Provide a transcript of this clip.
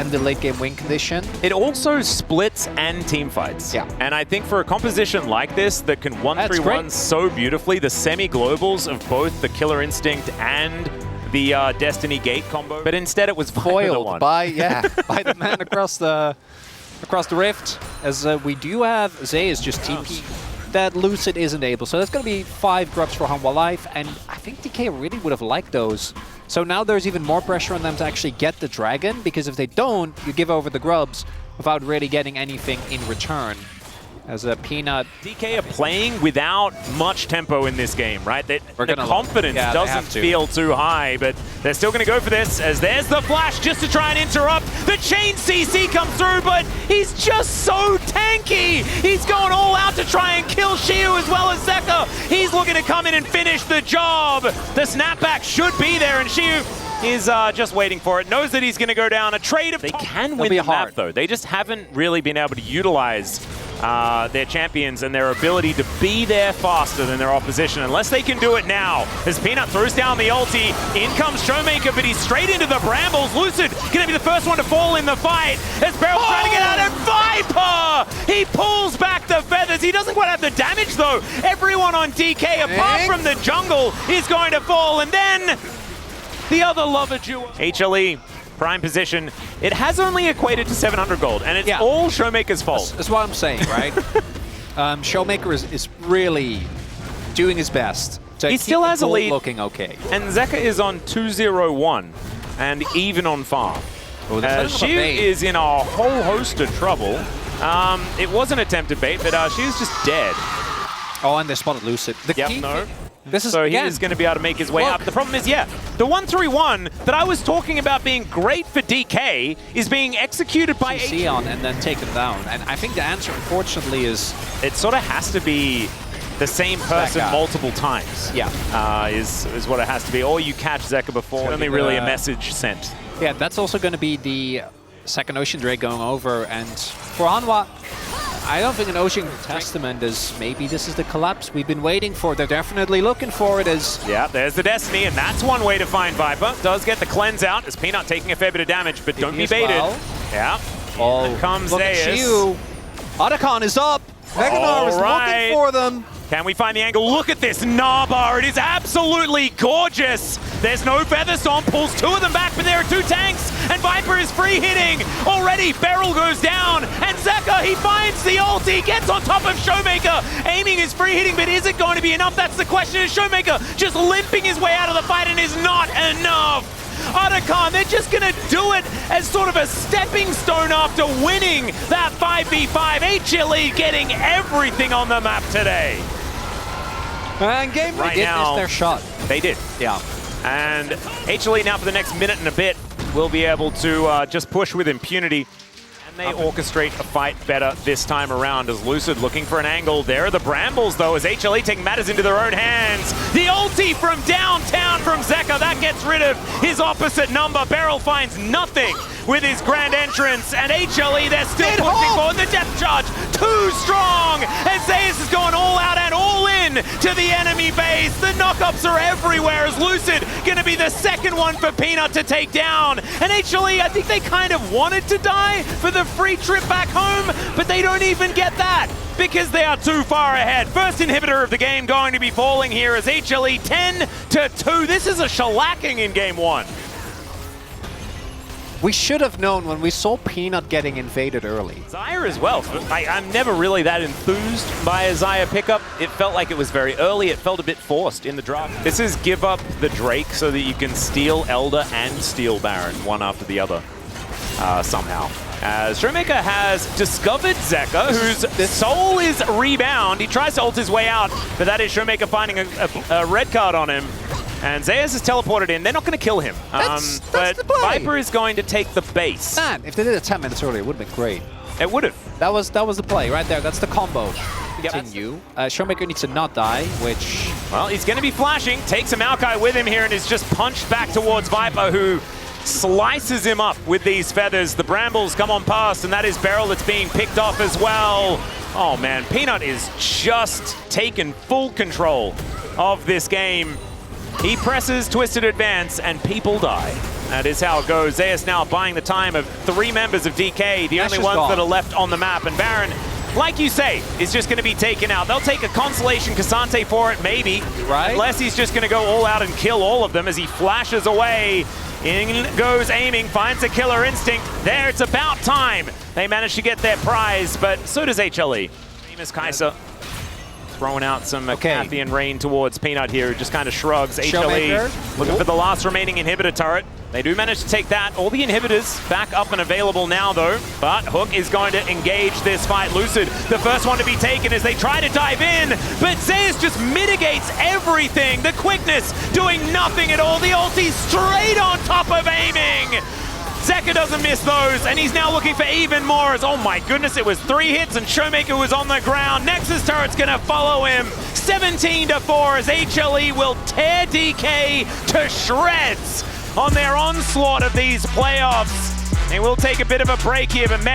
and the late game win condition. It also splits and team fights. Yeah. And I think for a composition like this that can 1-3-1 so beautifully, the semi-globals of both the Killer Instinct and the Destiny Gate combo, but instead it was foiled by by the man across the rift, as we do have Zeus just TP that Lucid isn't able. So that's going to be 5 grubs for Hanwha Life, and I think DK really would have liked those. So now there's even more pressure on them to actually get the dragon, because if they don't, you give over the grubs without really getting anything in return. As a Peanut... DK are playing without much tempo in this game, right? The confidence doesn't feel too high, but they're still going to go for this, as there's the flash just to try and interrupt. The chain CC comes through, but he's just so tanky. He's going all out to try and kill Shiu as well as Zeka. He's looking to come in and finish the job. The snapback should be there, and Shiu is just waiting for it. Knows that he's going to go down. A trade of... They can win the map, though. They just haven't really been able to utilize their champions and their ability to be there faster than their opposition, unless they can do it now. As Peanut throws down the ulti, in comes Showmaker, but he's straight into the brambles. Lucid gonna be the first one to fall in the fight, as Beryl's trying to get out, and Viper! He pulls back the feathers. He doesn't quite have the damage, though. Everyone on DK, apart from the jungle, is going to fall, and then the other lover duo. HLE. Prime position. It has only equated to 700 gold, and it's all Showmaker's fault. That's what I'm saying, right? Showmaker is really doing his best to he still has a lead, looking okay. And Zeka is on 2-0-1, and even on farm. Shiu is in a whole host of trouble. It was an attempted bait, but Shiu's just dead. Oh, and they spotted Lucid. So he is going to be able to make his way up. The problem is, the 1-3-1 that I was talking about being great for DK is being executed by Sion and then taken down. And I think the answer, unfortunately, is... It sort of has to be the same person multiple times. Yeah. Is what it has to be. Or you catch Zeka before. Only really a message sent. Yeah, that's also going to be the second Ocean Drake going over. And for Hanwha, I don't think an Ocean Testament is, maybe this is the collapse we've been waiting for. They're definitely looking for it as... Yeah, there's the Destiny, and that's one way to find Viper. Does get the cleanse out, as Peanut taking a fair bit of damage, but don't be baited. Yeah. Oh, comes look at Shiu. Otacon is up. Vegnar is looking for them. Can we find the angle? Look at this Naba. It is absolutely gorgeous. There's no Featherstorm. Pulls 2 of them back, but there are 2 tanks. And Viper is free hitting. Already, Beryl goes down. And Zeka, he finds the ulti. Gets on top of Showmaker. Aiming is free hitting, but is it going to be enough? That's the question. Is Showmaker just limping his way out of the fight and is not enough? Otacon, they're just going to do it as sort of a stepping stone after winning that 5v5. HLE getting everything on the map today. And game right now, miss their shot. They did. Yeah. And HLE now for the next minute and a bit will be able to just push with impunity. They orchestrate a fight better this time around, as Lucid looking for an angle. There are the Brambles, though, as HLE take matters into their own hands. The ulti from downtown from Zeka, that gets rid of his opposite number. Beryl finds nothing with his grand entrance, and HLE, they're still pushing forward. The depth charge, too strong, and Zeus is going all out and all in to the enemy base. The knockups are everywhere, as Lucid going to be the second one for Peanut to take down. And HLE, I think they kind of wanted to die for the free trip back home, but they don't even get that because they are too far ahead. First inhibitor of the game going to be falling here as HLE 10-2. This is a shellacking in game 1. We should have known when we saw Peanut getting invaded early. Xayah as well. I'm never really that enthused by a Xayah pickup. It felt like it was very early. It felt a bit forced in the draft. This is give up the Drake so that you can steal Elder and steal Baron one after the other somehow. As Showmaker has discovered Zeka, whose soul is rebound. He tries to ult his way out, but that is Showmaker finding a red card on him. And Zeus is teleported in. They're not going to kill him. That's but the play. Viper is going to take the base. Man, if they did it 10 minutes earlier, it would have been great. It would have. That was the play right there. That's the combo. Continue. Showmaker needs to not die, which... Well, he's going to be flashing. Takes a Maokai with him here and is just punched back towards Viper, who slices him up with these feathers. The Brambles come on past, and that is Beryl that's being picked off as well. Oh, man. Peanut is just taken full control of this game. He presses Twisted Advance, and people die. That is how it goes. Zeus now buying the time of 3 members of DK, the only ones that are left on the map. And Baron, like you say, is just going to be taken out. They'll take a consolation K'Sante for it, maybe. Right. Unless he's just going to go all out and kill all of them as he flashes away. In goes aiming, finds a killer instinct. There, it's about time. They manage to get their prize, but so does HLE. Famous Kai'Sa throwing out some Cathian rain towards Peanut here, who just kind of shrugs. HLE looking for the last remaining inhibitor turret. They do manage to take that. All the inhibitors back up and available now, though. But Hook is going to engage this fight. Lucid, the first one to be taken as they try to dive in. But Zeus just mitigates everything. The quickness doing nothing at all. The ulti straight on top of aiming. Zeka doesn't miss those, and he's now looking for even more as, oh my goodness, it was 3 hits and Showmaker was on the ground. Nexus turret's gonna follow him. 17-4 as HLE will tear DK to shreds on their onslaught of these playoffs. They will take a bit of a break here, but man,